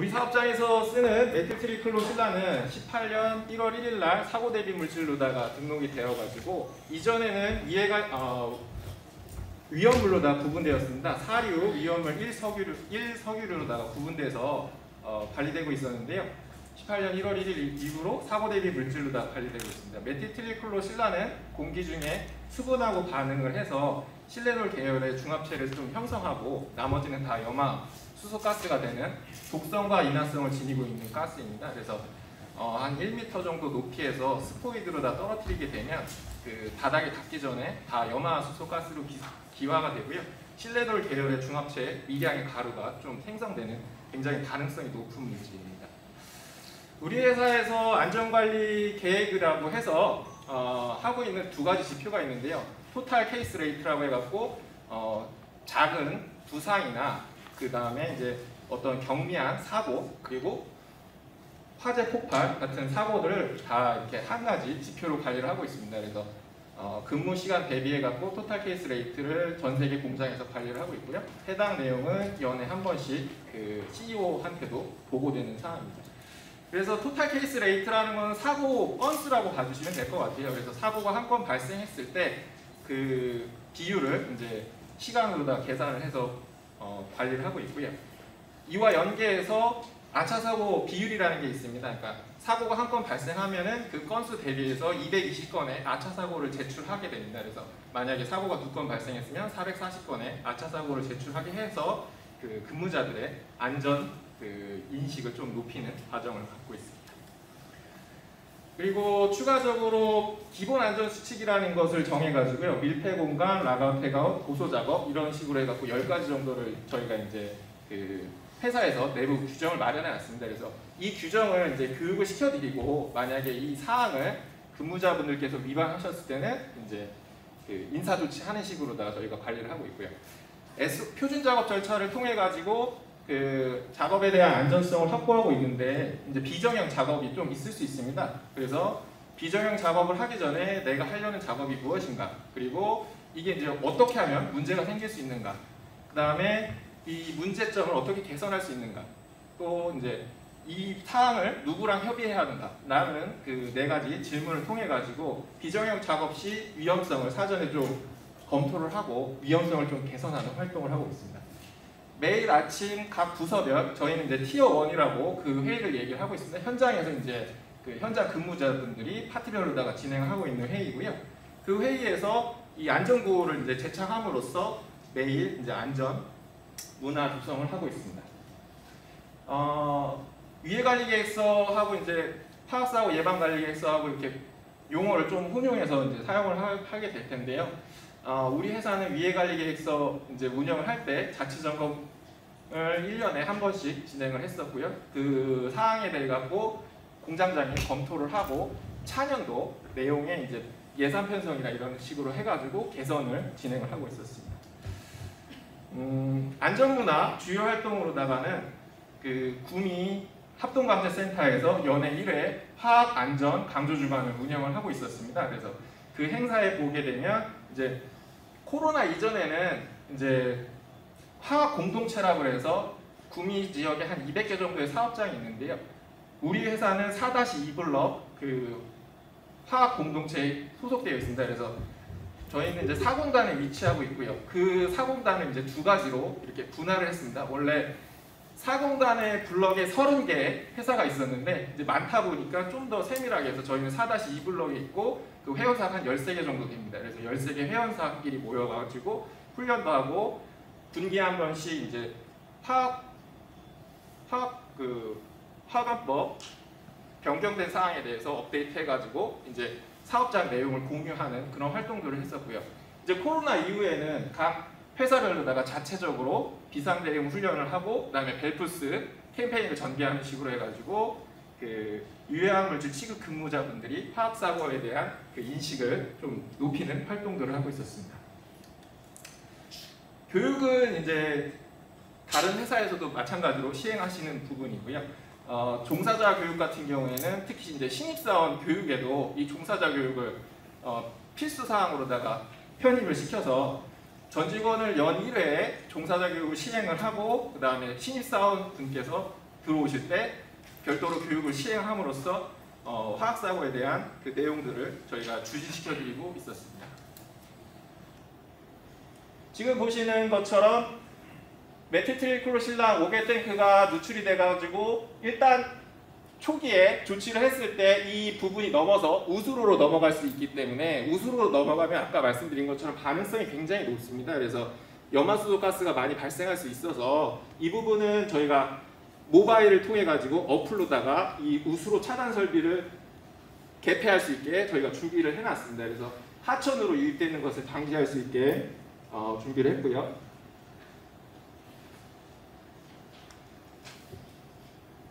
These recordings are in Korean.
우리 사업장에서 쓰는 메틸트리클로실라는 18년 1월 1일 날 사고 대비 물질로다가 등록이 되어가지고 이전에는 위험물로다 구분되었습니다. 사류, 위험물 1석유로다가 구분돼서 관리되고 있었는데요. 18년 1월 1일 이후로 사고 대비 물질로다 관리되고 있습니다. 메틸트리클로실라는 공기 중에 수분하고 반응을 해서 실레놀 계열의 중합체를 좀 형성하고 나머지는 다 염화 수소가스가 되는 독성과 인화성을 지니고 있는 가스입니다. 그래서 한 1m 정도 높이에서 스포이드로 다 떨어뜨리게 되면 그 바닥에 닿기 전에 다 염화 수소가스로 기화가 되고요. 실레놀 계열의 중합체 미량의 가루가 좀 생성되는 굉장히 가능성이 높은 물질입니다. 우리 회사에서 안전관리 계획이라고 해서 하고 있는 두 가지 지표가 있는데요. 토탈 케이스 레이트라고 해갖고 작은 부상이나 그 다음에 이제 어떤 경미한 사고 그리고 화재 폭발 같은 사고들을 다 이렇게 한 가지 지표로 관리를 하고 있습니다. 그래서 근무 시간 대비해 갖고 토탈 케이스 레이트를 전 세계 공장에서 관리를 하고 있고요. 해당 내용은 연에 한 번씩 그 CEO한테도 보고되는 사항입니다. 그래서 토탈 케이스 레이트라는 건 사고 건수라고 봐주시면 될 것 같아요. 그래서 사고가 한 건 발생했을 때 그 비율을 이제 시간으로 다 계산을 해서 관리를 하고 있고요. 이와 연계해서 아차사고 비율이라는 게 있습니다. 그러니까 사고가 한 건 발생하면은 그 건수 대비해서 220건의 아차사고를 제출하게 됩니다. 그래서 만약에 사고가 2건 발생했으면 440건의 아차사고를 제출하게 해서 그 근무자들의 안전 그 인식을 좀 높이는 과정을 갖고 있습니다. 그리고 추가적으로 기본 안전 수칙이라는 것을 정해가지고요. 밀폐 공간, 락아웃, 팩아웃, 고소 작업 이런 식으로 해갖고 10가지 정도를 저희가 이제 그 회사에서 내부 규정을 마련해놨습니다. 그래서 이 규정을 이제 교육을 시켜드리고 만약에 이 사항을 근무자분들께서 위반하셨을 때는 이제 그 인사 조치하는 식으로다가 저희가 관리를 하고 있고요. 표준 작업 절차를 통해 가지고 그 작업에 대한 안전성을 확보하고 있는데 이제 비정형 작업이 좀 있을 수 있습니다. 그래서 비정형 작업을 하기 전에 내가 하려는 작업이 무엇인가, 그리고 이게 이제 어떻게 하면 문제가 생길 수 있는가, 그 다음에 이 문제점을 어떻게 개선할 수 있는가, 또 이제 이 사항을 누구랑 협의해야 하는가 라는 그 4가지 질문을 통해 가지고 비정형 작업 시 위험성을 사전에 좀 검토를 하고 위험성을 좀 개선하는 활동을 하고 있습니다. 매일 아침 각 부서별 저희는 이제 티어 1이라고 그 회의를 얘기를 하고 있습니다. 현장에서 이제 그 현장 근무자분들이 파트별로다가 진행을 하고 있는 회의고요. 그 회의에서 이 안전구호를 이제 제창함으로써 매일 이제 안전 문화 조성을 하고 있습니다. 위해관리계획서하고 이제 파악사고 예방관리계획서하고 이렇게 용어를 좀 혼용해서 이제 사용을 하게 될 텐데요. 우리 회사는 위해관리계획서 이제 운영을 할 때 자치점검을 1년에 한 번씩 진행을 했었고요. 그 사항에 대해 갖고 공장장이 검토를 하고 차년도 내용에 이제 예산 편성이나 이런 식으로 해가지고 개선을 진행을 하고 있었습니다. 안전문화 주요 활동으로다가는 그 구미 합동감시센터에서 연회 1회 화학안전 강조주간을 운영을 하고 있었습니다. 그래서 그 행사에 보게 되면 이제 코로나 이전에는 이제 화학 공동체라고 해서 구미 지역에 한 200개 정도의 사업장이 있는데요. 우리 회사는 4-2 블럭 그 화학 공동체에 소속되어 있습니다. 그래서 저희는 이제 사공단에 위치하고 있고요. 그 사공단을 이제 2가지로 이렇게 분할을 했습니다. 원래 사공단의 블럭에 30개의 회사가 있었는데 이제 많다 보니까 좀 더 세밀하게 해서 저희는 4-2 블럭에 있고 그 회원사가 한 13개 정도 됩니다. 그래서 13개 회원사끼리 모여가지고 훈련도 하고 분기에 한 번씩 이제 화관법 변경된 사항에 대해서 업데이트 해가지고 이제 사업장 내용을 공유하는 그런 활동들을 했었고요. 이제 코로나 이후에는 각 회사별로다가 자체적으로 비상대응 훈련을 하고 그다음에 벨프스 캠페인을 전개하는 식으로 해가지고 그 유해화물질 취급 근무자분들이 화학사고에 대한 그 인식을 좀 높이는 활동들을 하고 있었습니다. 교육은 이제 다른 회사에서도 마찬가지로 시행하시는 부분이고요. 종사자 교육 같은 경우에는 특히 이제 신입사원 교육에도 이 종사자 교육을 필수 사항으로다가 편입을 시켜서 전 직원을 연 1회에 종사자 교육을 시행을 하고 그 다음에 신입사원 분께서 들어오실 때 별도로 교육을 시행함으로써 화학사고에 대한 그 내용들을 저희가 주지시켜드리고 있었습니다. 지금 보시는 것처럼 메틸트리클로실란 5개 탱크가 누출이 돼가지고 일단 초기에 조치를 했을 때 이 부분이 넘어서 우수로로 넘어갈 수 있기 때문에 우수로로 넘어가면 아까 말씀드린 것처럼 반응성이 굉장히 높습니다. 그래서 염화수소 가스가 많이 발생할 수 있어서 이 부분은 저희가 모바일을 통해 가지고 어플로다가 이 우수로 차단 설비를 개폐할 수 있게 저희가 준비를 해놨습니다. 그래서 하천으로 유입되는 것을 방지할 수 있게 준비를 했고요.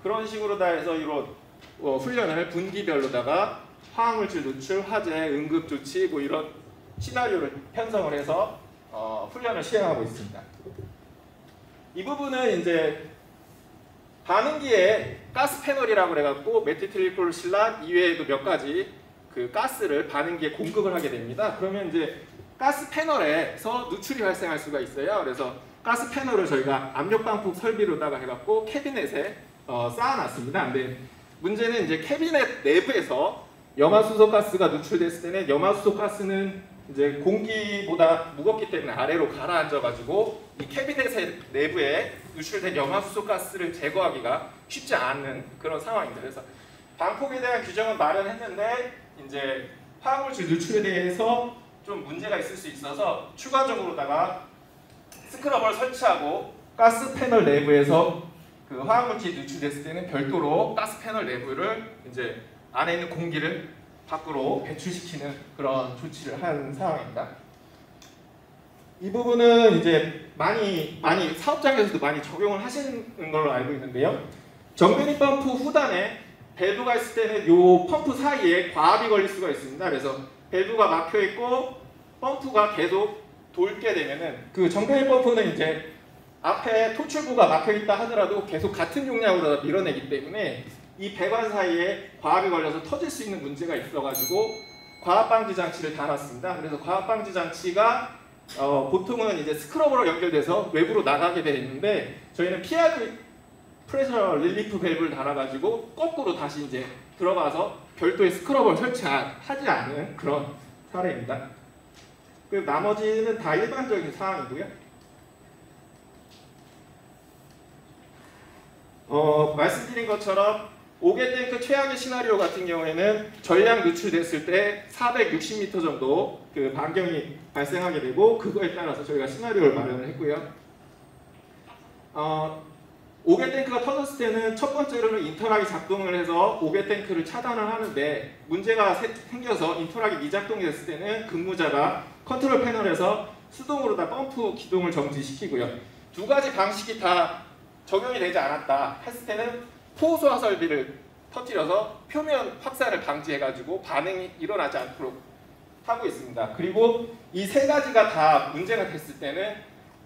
그런 식으로 다 해서 이런 훈련을 분기별로다가 화학물질 누출, 화재, 응급조치 뭐 이런 시나리오를 편성을 해서 훈련을 시행하고 있습니다. 이 부분은 이제 반응기에 가스 패널이라고 해갖고 메틸트리클로실란 이외에도 몇 가지 그 가스를 반응기에 공급을 하게 됩니다. 그러면 이제 가스 패널에서 누출이 발생할 수가 있어요. 그래서 가스 패널을 저희가 압력 방폭 설비로다가 해갖고 캐비넷에 쌓아놨습니다. 근데 문제는 이제 캐비넷 내부에서 염화수소 가스가 누출됐을 때는 염화수소 가스는 이제 공기보다 무겁기 때문에 아래로 가라앉아가지고 이 캐비넷 내부에 누출된 염화수소 가스를 제거하기가 쉽지 않은 그런 상황입니다. 그래서 방폭에 대한 규정은 마련했는데 이제 화학물질 누출에 대해서 좀 문제가 있을 수 있어서 추가적으로다가 스크러버를 설치하고 가스 패널 내부에서 그 화학물질이 누출됐을 때는 별도로 가스 패널 내부를 이제 안에 있는 공기를 밖으로 배출시키는 그런 조치를 한 상황입니다. 이 부분은 이제 많이 사업장에서도 많이 적용을 하시는 걸로 알고 있는데요. 정변이 펌프 후단에 밸브가 있을 때는 이 펌프 사이에 과압이 걸릴 수가 있습니다. 그래서 밸브가 막혀 있고 펌프가 계속 돌게 되면은 그 정변이 펌프는 이제 앞에 토출구가 막혀 있다 하더라도 계속 같은 용량으로 밀어내기 때문에 이 배관 사이에 과압이 걸려서 터질 수 있는 문제가 있어가지고 과압방지 장치를 달았습니다. 그래서 과압방지 장치가 보통은 이제 스크러버로 연결돼서 외부로 나가게 되어 있는데 저희는 PRV 프레셔 릴리프 밸브를 달아가지고 거꾸로 다시 이제 들어가서 별도의 스크러버를 설치하지 않은 그런 사례입니다. 그리고 나머지는 다 일반적인 사항이고요. 말씀드린 것처럼 5개 탱크 최악의 시나리오 같은 경우에는 전량 누출됐을 때 460m 정도 그 반경이 발생하게 되고 그거에 따라서 저희가 시나리오를 마련을 했고요. 5개 탱크가 터졌을 때는 첫 번째로는 인터락이 작동을 해서 5개 탱크를 차단을 하는데 문제가 생겨서 인터락이 미작동이 됐을 때는 근무자가 컨트롤 패널에서 수동으로 다 펌프 기동을 정지시키고요. 두 가지 방식이 다 적용이 되지 않았다 했을 때는 포소화 설비를 터뜨려서 표면 확산을 방지해가지고 반응이 일어나지 않도록 하고 있습니다. 그리고 이 세 가지가 다 문제가 됐을 때는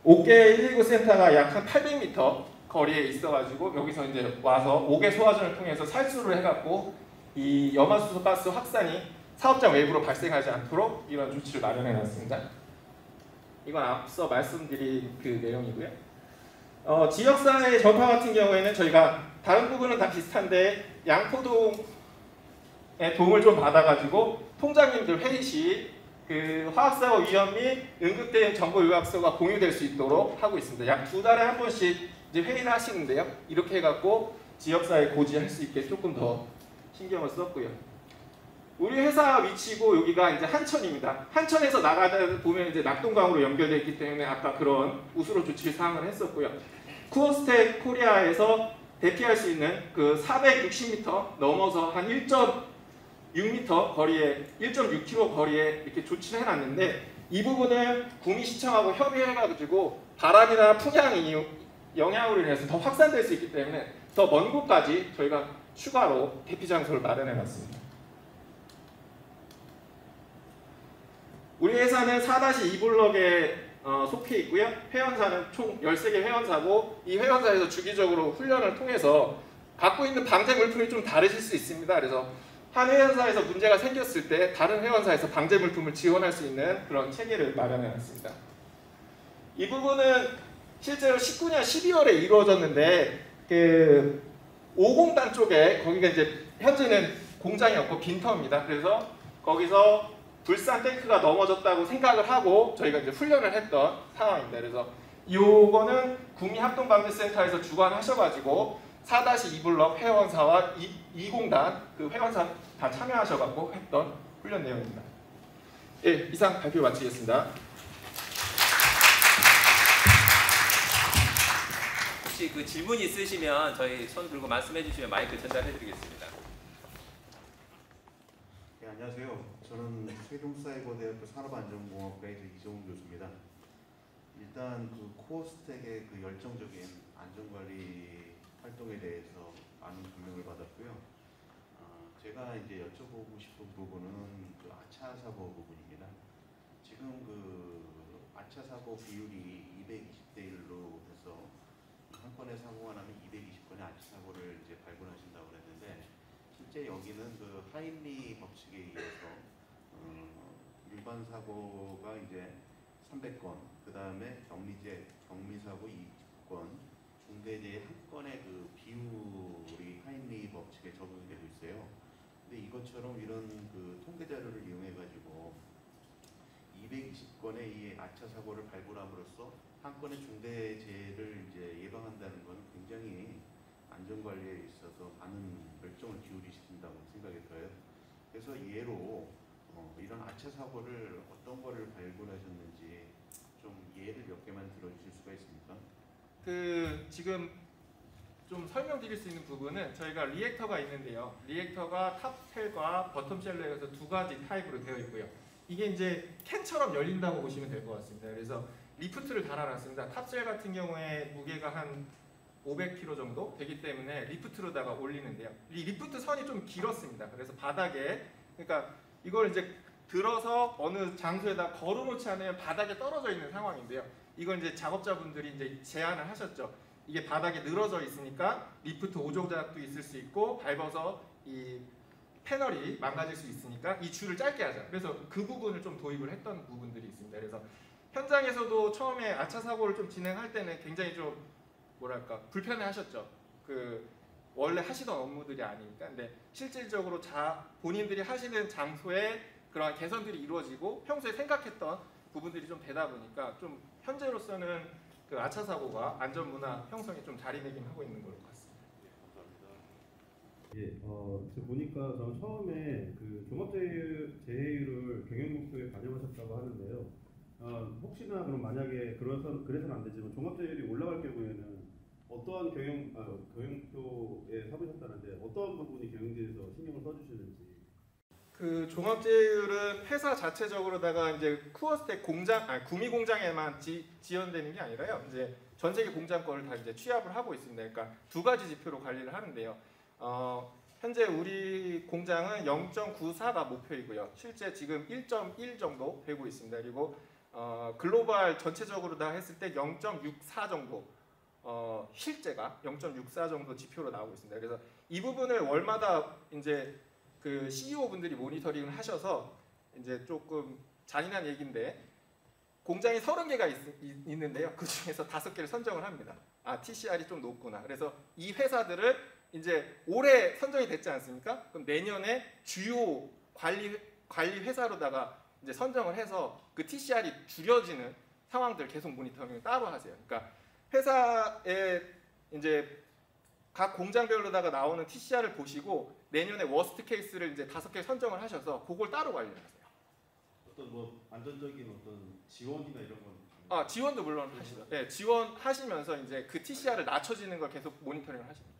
5개 119 센터가 약 한 800m 거리에 있어가지고 여기서 이제 와서 5개 소화전을 통해서 살수를 해갖고 이 염화수소 가스 확산이 사업장 외부로 발생하지 않도록 이런 조치를 마련해놨습니다. 이건 앞서 말씀드린 그 내용이고요. 지역사회 전파 같은 경우에는 저희가 다른 부분은 다 비슷한데 양포동의 도움을 좀 받아가지고 통장님들 회의 시 그 화학사고 위험 및 응급대응 정보 요약서가 공유될 수 있도록 하고 있습니다. 약 2달에 한 번씩 이제 회의를 하시는데요. 이렇게 해갖고 지역사회 고지할 수 있게 조금 더 신경을 썼고요. 우리 회사 위치고 여기가 이제 한천입니다. 한천에서 나가다 보면 이제 낙동강으로 연결되어 있기 때문에 아까 그런 우수로 조치 사항을 했었고요. 쿠어스텍 코리아에서 대피할 수 있는 그 460m 넘어서 한 1.6m 거리에 1.6km 거리에 이렇게 조치를 해놨는데 이 부분을 구미시청하고 협의해가지고 바람이나 풍향이 영향으로 인해서 더 확산될 수 있기 때문에 더 먼 곳까지 저희가 추가로 대피 장소를 마련해놨습니다. 우리 회사는 4-2 블럭에 속해 있고요. 회원사는 총 13개 회원사고 이 회원사에서 주기적으로 훈련을 통해서 갖고 있는 방제 물품이 좀 다르실 수 있습니다. 그래서 한 회원사에서 문제가 생겼을 때 다른 회원사에서 방제 물품을 지원할 수 있는 그런 체계를 마련해놨습니다. 이 부분은 실제로 19년 12월에 이루어졌는데 그 5공단 쪽에 거기가 이제 현재는 공장이 없고 빈터입니다. 그래서 거기서 불산 탱크가 넘어졌다고 생각을 하고 저희가 이제 훈련을 했던 상황입니다. 그래서 요거는 구미합동방재센터에서 주관하셔가지고 4-2블럭 회원사와 2공단 그 회원사 다 참여하셔가지고 했던 훈련 내용입니다. 예, 이상 발표 마치겠습니다. 혹시 그 질문 있으시면 저희 손 들고 말씀해 주시면 마이크 전달해 드리겠습니다. 네, 안녕하세요. 저는 세종사이버대학교 산업안전공학과에서 이정훈 교수입니다. 일단 그 코어스택의 그 열정적인 안전관리 활동에 대해서 많은 감명을 받았고요. 제가 이제 여쭤보고 싶은 부분은 그 아차 사고 부분입니다. 지금 그 아차 사고 비율이 220대 1로 해서 한 건의 사고가 나면 220건의 아차 사고를 이제 발견하신다고 그랬는데 실제 여기는 그 하임리 법칙에 의해서 일반 사고가 이제 300건, 그 다음에 경미사고 20건, 중대재해 1건의 그 비율이 하임리 법칙에 적용이 되고 있어요. 근데 이것처럼 이런 그 통계 자료를 이용해 가지고 220건의 이 아차 사고를 발굴함으로써 한 건의 중대재해를 이제 예방한다는 것은 굉장히 안전관리에 있어서 많은 열정을 기울이신다고 생각이 들어요. 그래서 예로 이런 아차 사고를 어떤 거를 발굴하셨는지 좀 예를 몇 개만 들어주실 수가 있습니까? 그 지금 좀 설명드릴 수 있는 부분은 저희가 리액터가 있는데요. 리액터가 탑셀과 버텀셀로 해서 두 가지 타입으로 되어 있고요. 이게 이제 캔처럼 열린다고 보시면 될 것 같습니다. 그래서 리프트를 달아놨습니다. 탑셀 같은 경우에 무게가 한 500kg 정도 되기 때문에 리프트로다가 올리는데요. 이 리프트 선이 좀 길었습니다. 그래서 바닥에 그러니까 이걸 이제 들어서 어느 장소에다 걸어놓지 않으면 바닥에 떨어져 있는 상황인데요. 이걸 이제 작업자분들이 이제 제안을 하셨죠. 이게 바닥에 늘어져 있으니까 리프트 오조작도 있을 수 있고 밟아서 이 패널이 망가질 수 있으니까 이 줄을 짧게 하자. 그래서 그 부분을 좀 도입을 했던 부분들이 있습니다. 그래서 현장에서도 처음에 아차 사고를 좀 진행할 때는 굉장히 좀 뭐랄까 불편해 하셨죠. 그 원래 하시던 업무들이 아니니까. 근데 실질적으로 본인들이 하시는 장소에 그러한 개선들이 이루어지고 평소에 생각했던 부분들이 좀 되다 보니까 좀 현재로서는 그 아차 사고가 안전 문화 형성에 좀 자리매김하고 있는 것 같습니다. 예, 지금 보니까 저는 처음에 그 종합재해율을 경영목표에 반영하셨다고 하는데요. 혹시나 그럼 만약에 그래서는 안 되지만 종합재해율이 올라갈 경우에는 어떠한 경영표에 삼으셨다는데 어떠한 부분이 경영진에서 신경을 써주시는지. 그 종합재해율은 회사 자체적으로다가 이제 쿠어스텍 공장, 구미 공장에만 지연되는 게 아니라요. 이제 전 세계 공장 거를 다 이제 취합을 하고 있습니다. 그러니까 두 가지 지표로 관리를 하는데요. 현재 우리 공장은 0.94가 목표이고요. 실제 지금 1.1 정도 되고 있습니다. 그리고 글로벌 전체적으로 다 했을 때 0.64 정도 실제가 0.64 정도 지표로 나오고 있습니다. 그래서 이 부분을 월마다 이제 그 CEO 분들이 모니터링을 하셔서 이제 조금 잔인한 얘기인데 공장이 30개가 있는데요. 그 중에서 5개를 선정을 합니다. TCR이 좀 높구나. 그래서 이 회사들을 이제 올해 선정이 됐지 않습니까? 그럼 내년에 주요 관리 회사로다가 이제 선정을 해서 그 TCR이 줄여지는 상황들 계속 모니터링을 따로 하세요. 그러니까 회사에 이제 각 공장별로다가 나오는 TCR을 보시고 내년에 워스트 케이스를 이제 5개 선정을 하셔서 그걸 따로 관리를 하세요. 어떤 뭐 안전적인 어떤 지원이나 이런 건 지원도 물론 하시죠. 네, 지원하시면서 이제 그 TCR을 낮춰지는 걸 계속 모니터링을 하십니다.